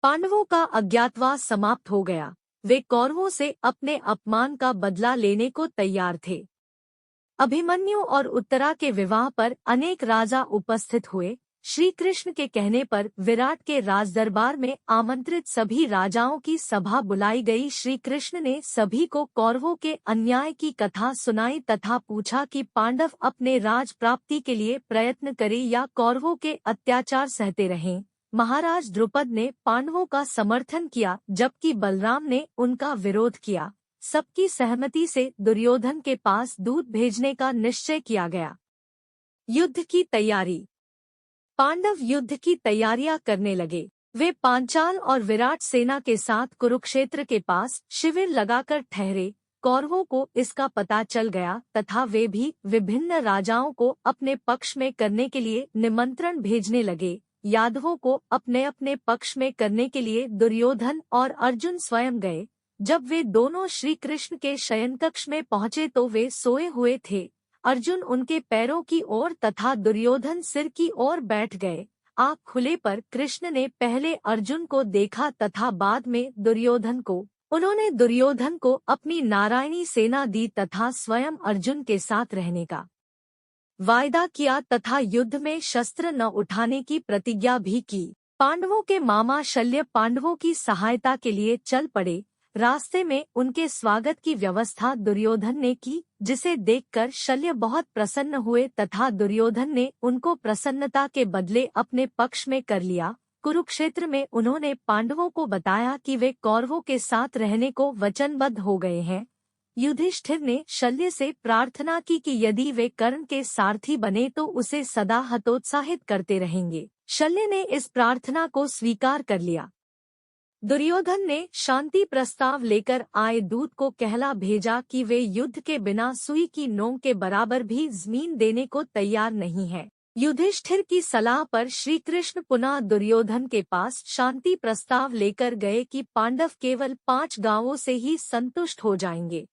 पांडवों का अज्ञातवास समाप्त हो गया। वे कौरवों से अपने अपमान का बदला लेने को तैयार थे। अभिमन्यु और उत्तरा के विवाह पर अनेक राजा उपस्थित हुए। श्री कृष्ण के कहने पर विराट के राजदरबार में आमंत्रित सभी राजाओं की सभा बुलाई गई। श्री कृष्ण ने सभी को कौरवों के अन्याय की कथा सुनाई तथा पूछा कि पांडव अपने राज प्राप्ति के लिए प्रयत्न करें या कौरवों के अत्याचार सहते रहें। महाराज द्रुपद ने पांडवों का समर्थन किया जबकि बलराम ने उनका विरोध किया। सबकी सहमति से दुर्योधन के पास दूत भेजने का निश्चय किया गया। युद्ध की तैयारी। पांडव युद्ध की तैयारियां करने लगे। वे पांचाल और विराट सेना के साथ कुरुक्षेत्र के पास शिविर लगाकर ठहरे। कौरवों को इसका पता चल गया तथा वे भी विभिन्न राजाओं को अपने पक्ष में करने के लिए निमंत्रण भेजने लगे। यादवों को अपने अपने पक्ष में करने के लिए दुर्योधन और अर्जुन स्वयं गए। जब वे दोनों श्री कृष्ण के शयनकक्ष में पहुंचे तो वे सोए हुए थे। अर्जुन उनके पैरों की ओर तथा दुर्योधन सिर की ओर बैठ गए। आँख खुले पर कृष्ण ने पहले अर्जुन को देखा तथा बाद में दुर्योधन को। उन्होंने दुर्योधन को अपनी नारायणी सेना दी तथा स्वयं अर्जुन के साथ रहने का वायदा किया तथा युद्ध में शस्त्र न उठाने की प्रतिज्ञा भी की। पांडवों के मामा शल्य पांडवों की सहायता के लिए चल पड़े। रास्ते में उनके स्वागत की व्यवस्था दुर्योधन ने की, जिसे देखकर शल्य बहुत प्रसन्न हुए तथा दुर्योधन ने उनको प्रसन्नता के बदले अपने पक्ष में कर लिया। कुरुक्षेत्र में उन्होंने पांडवों को बताया कि वे कौरवों के साथ रहने को वचनबद्ध हो गए हैं। युधिष्ठिर ने शल्य से प्रार्थना की कि यदि वे कर्ण के सारथी बने तो उसे सदा हतोत्साहित करते रहेंगे। शल्य ने इस प्रार्थना को स्वीकार कर लिया। दुर्योधन ने शांति प्रस्ताव लेकर आए दूत को कहला भेजा कि वे युद्ध के बिना सुई की नोक के बराबर भी जमीन देने को तैयार नहीं है। युधिष्ठिर की सलाह पर श्री कृष्ण पुनः दुर्योधन के पास शांति प्रस्ताव लेकर गए कि पांडव केवल 5 गांवों से ही संतुष्ट हो जाएंगे।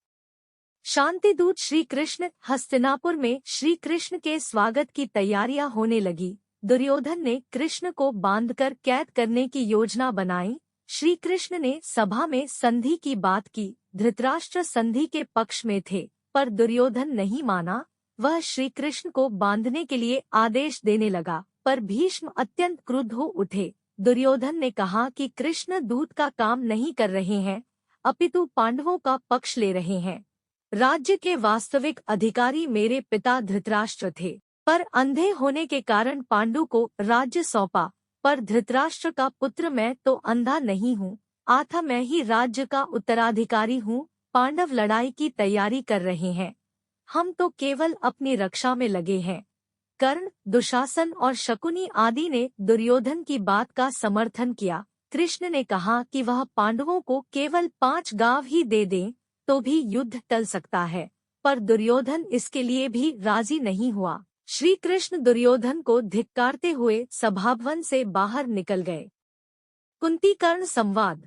शांति दूत श्री कृष्ण हस्तिनापुर में श्री कृष्ण के स्वागत की तैयारियां होने लगी। दुर्योधन ने कृष्ण को बांधकर कैद करने की योजना बनाई। श्री कृष्ण ने सभा में संधि की बात की। धृतराष्ट्र संधि के पक्ष में थे, पर दुर्योधन नहीं माना। वह श्री कृष्ण को बांधने के लिए आदेश देने लगा, पर भीष्म अत्यंत क्रुद्ध हो उठे। दुर्योधन ने कहा कि कृष्ण दूत का काम नहीं कर रहे हैं, अपितु पांडवों का पक्ष ले रहे हैं। राज्य के वास्तविक अधिकारी मेरे पिता धृतराष्ट्र थे, पर अंधे होने के कारण पांडु को राज्य सौंपा। पर धृतराष्ट्र का पुत्र मैं तो अंधा नहीं हूँ, अतः मैं ही राज्य का उत्तराधिकारी हूँ। पांडव लड़ाई की तैयारी कर रहे हैं, हम तो केवल अपनी रक्षा में लगे हैं। कर्ण, दुशासन और शकुनी आदि ने दुर्योधन की बात का समर्थन किया। कृष्ण ने कहा कि वह पांडवों को केवल 5 गांव ही दे दें तो भी युद्ध टल सकता है, पर दुर्योधन इसके लिए भी राजी नहीं हुआ। श्री कृष्ण दुर्योधन को धिक्कारते हुए सभाभवन से बाहर निकल गए। कुंती कर्ण संवाद।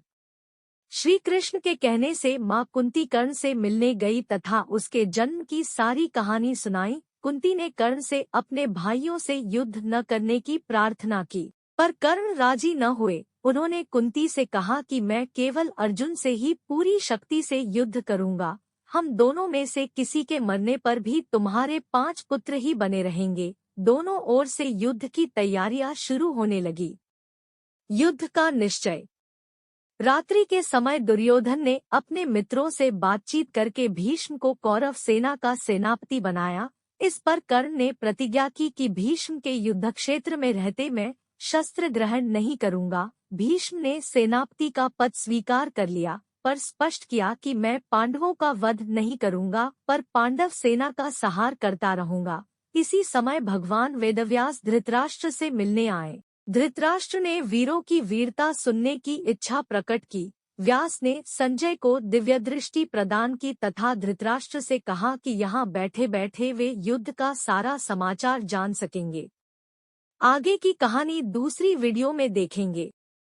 श्री कृष्ण के कहने से माँ कुंती कर्ण से मिलने गई तथा उसके जन्म की सारी कहानी सुनाई। कुंती ने कर्ण से अपने भाइयों से युद्ध न करने की प्रार्थना की, पर कर्ण राजी न हुए। उन्होंने कुंती से कहा कि मैं केवल अर्जुन से ही पूरी शक्ति से युद्ध करूंगा। हम दोनों में से किसी के मरने पर भी तुम्हारे 5 पुत्र ही बने रहेंगे। दोनों ओर से युद्ध की तैयारियां शुरू होने लगी। युद्ध का निश्चय। रात्रि के समय दुर्योधन ने अपने मित्रों से बातचीत करके भीष्म को कौरव सेना का सेनापति बनाया। इस पर कर्ण ने प्रतिज्ञा की कि भीष्म के युद्ध क्षेत्र में रहते मैं शस्त्र ग्रहण नहीं करूंगा। भीष्म ने सेनापति का पद स्वीकार कर लिया, पर स्पष्ट किया कि मैं पांडवों का वध नहीं करूंगा, पर पांडव सेना का सहार करता रहूंगा। इसी समय भगवान वेदव्यास धृतराष्ट्र से मिलने आए। धृतराष्ट्र ने वीरों की वीरता सुनने की इच्छा प्रकट की। व्यास ने संजय को दिव्य दृष्टि प्रदान की तथा धृतराष्ट्र से कहा कि यहाँ बैठे बैठे वे युद्ध का सारा समाचार जान सकेंगे। आगे की कहानी दूसरी वीडियो में देखेंगे।